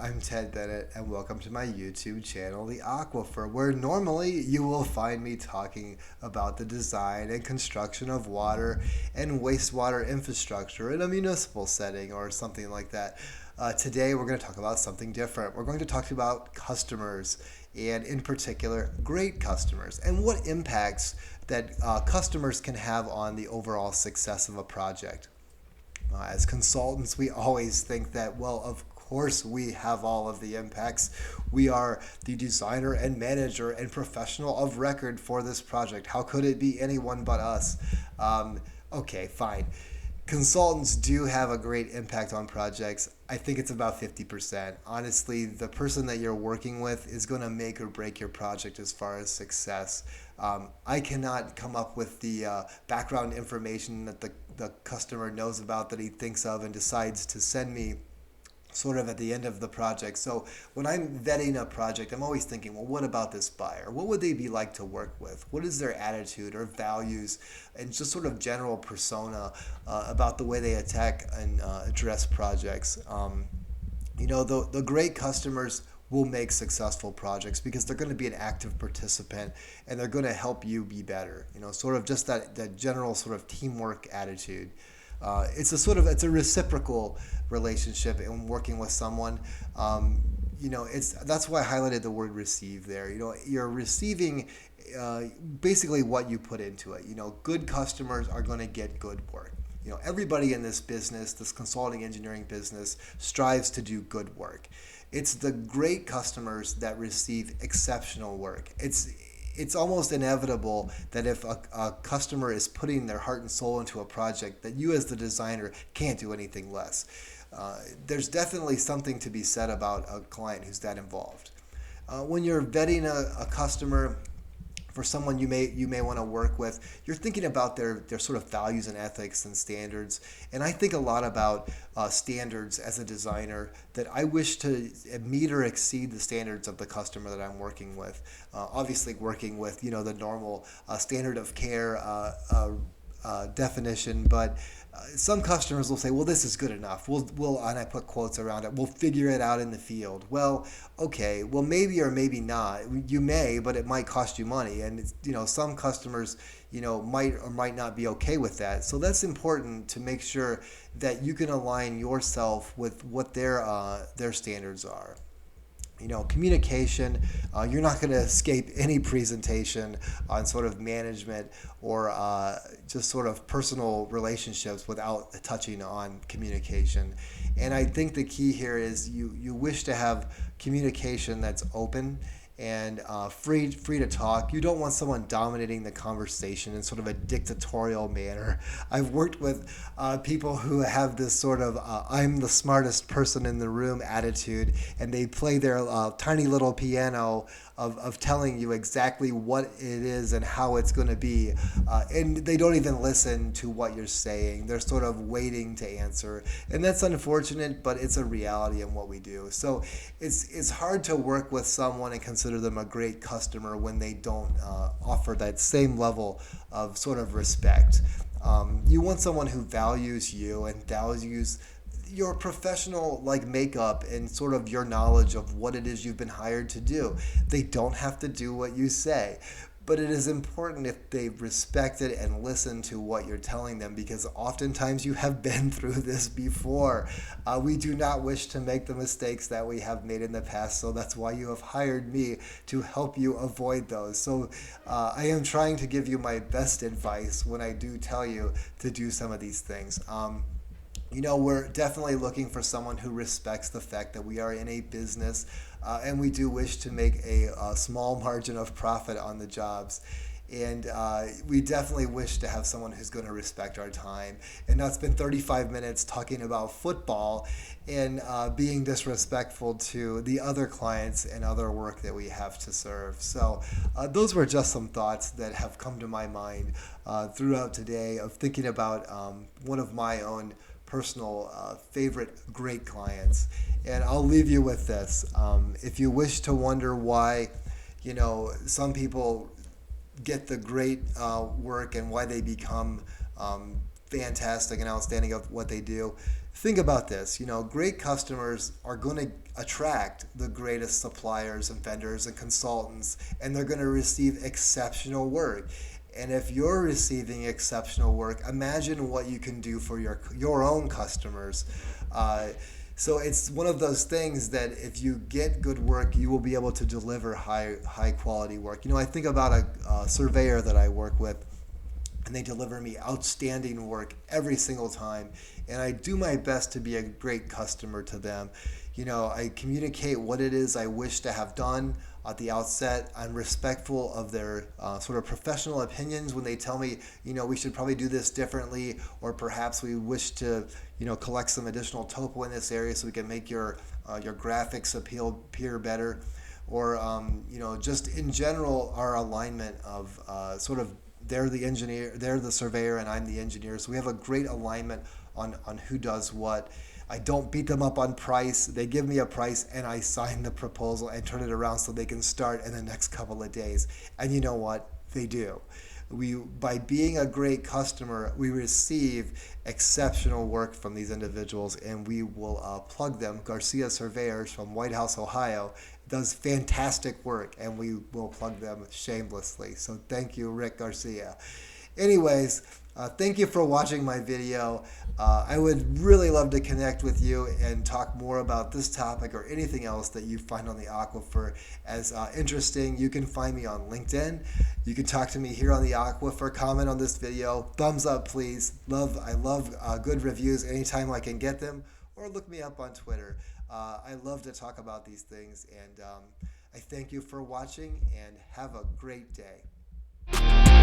I'm Ted Bennett, and welcome to my YouTube channel, The Aquifer, where normally you will find me talking about the design and construction of water and wastewater infrastructure in a municipal setting or something like that. Today, we're going to talk about something different. We're going to talk about customers, and in particular, great customers, and what impacts that customers can have on the overall success of a project. As consultants, we always think that, well, of course, we have all of the impacts. We are the designer and manager and professional of record for this project. How could it be anyone but us? Okay, fine. Consultants do have a great impact on projects. I think it's about 50%. Honestly, the person that you're working with is going to make or break your project as far as success. I cannot come up with the background information that the customer knows about that he thinks of and decides to send me sort of at the end of the project. So when I'm vetting a project, I'm always thinking, well, what about this buyer? What would they be like to work with? What is their attitude or values and just sort of general persona about the way they attack and address projects? The great customers will make successful projects because they're going to be an active participant and they're going to help you be better. Sort of just that general sort of teamwork attitude. It's a reciprocal relationship in working with someone. That's why I highlighted the word receive there. You're receiving basically what you put into it. Good customers are going to get good work. Everybody in this business, this consulting engineering business, strives to do good work. It's the great customers that receive exceptional work. It's almost inevitable that if a customer is putting their heart and soul into a project, that you as the designer can't do anything less. There's definitely something to be said about a client who's that involved. When you're vetting a customer for someone you may want to work with, you're thinking about their sort of values and ethics and standards. And I think a lot about standards as a designer, that I wish to meet or exceed the standards of the customer that I'm working with. Obviously working with the normal standard of care definition, but some customers will say, well, this is good enough. And I put quotes around it. We'll figure it out in the field. Well, okay. Well, maybe or maybe not. You may, but it might cost you money. And some customers, might or might not be okay with that. So that's important to make sure that you can align yourself with what their standards are. Communication, you're not going to escape any presentation on sort of management or just sort of personal relationships without touching on communication. And I think the key here is you wish to have communication that's open and free to talk. You don't want someone dominating the conversation in sort of a dictatorial manner. I've worked with people who have this sort of I'm the smartest person in the room attitude, and they play their tiny little piano of telling you exactly what it is and how it's going to be. And they don't even listen to what you're saying. They're sort of waiting to answer. And that's unfortunate, but it's a reality in what we do. So it's hard to work with someone and consider them a great customer when they don't offer that same level of sort of respect. You want someone who values you and values your professional makeup and sort of your knowledge of what it is you've been hired to do. They don't have to do what you say, but it is important if they respect it and listen to what you're telling them, because oftentimes you have been through this before. We do not wish to make the mistakes that we have made in the past, so that's why you have hired me to help you avoid those. So I am trying to give you my best advice when I do tell you to do some of these things. We're definitely looking for someone who respects the fact that we are in a business and we do wish to make a small margin of profit on the jobs. And we definitely wish to have someone who's going to respect our time and not spend 35 minutes talking about football and being disrespectful to the other clients and other work that we have to serve. So those were just some thoughts that have come to my mind throughout today of thinking about one of my own personal favorite great clients. And I'll leave you with this. If you wish to wonder why, some people get the great work and why they become fantastic and outstanding of what they do. Think about this, great customers are going to attract the greatest suppliers and vendors and consultants, and they're going to receive exceptional work. And if you're receiving exceptional work, imagine what you can do for your own customers. Uh, so it's one of those things that if you get good work, you will be able to deliver high quality work. I think about a surveyor that I work with, and they deliver me outstanding work every single time. And I do my best to be a great customer to them. I communicate what it is I wish to have done at the outset. I'm respectful of their sort of professional opinions when they tell me, we should probably do this differently, or perhaps we wish to, collect some additional topo in this area so we can make your graphics appear better, or just in general our alignment of sort of they're the engineer, they're the surveyor, and I'm the engineer. So we have a great alignment on who does what. I don't beat them up on price. They give me a price and I sign the proposal and turn it around so they can start in the next couple of days. And you know what? They do. By being a great customer, we receive exceptional work from these individuals, and we will plug them. Garcia Surveyors from White House, Ohio, does fantastic work, and we will plug them shamelessly. So thank you, Rick Garcia. Anyways, thank you for watching my video. I would really love to connect with you and talk more about this topic or anything else that you find on the Aquifer as interesting. You can find me on LinkedIn. You can talk to me here on the Aquifer. Comment on this video. Thumbs up, please. I love good reviews anytime I can get them. Or look me up on Twitter. I love to talk about these things. And I thank you for watching and have a great day.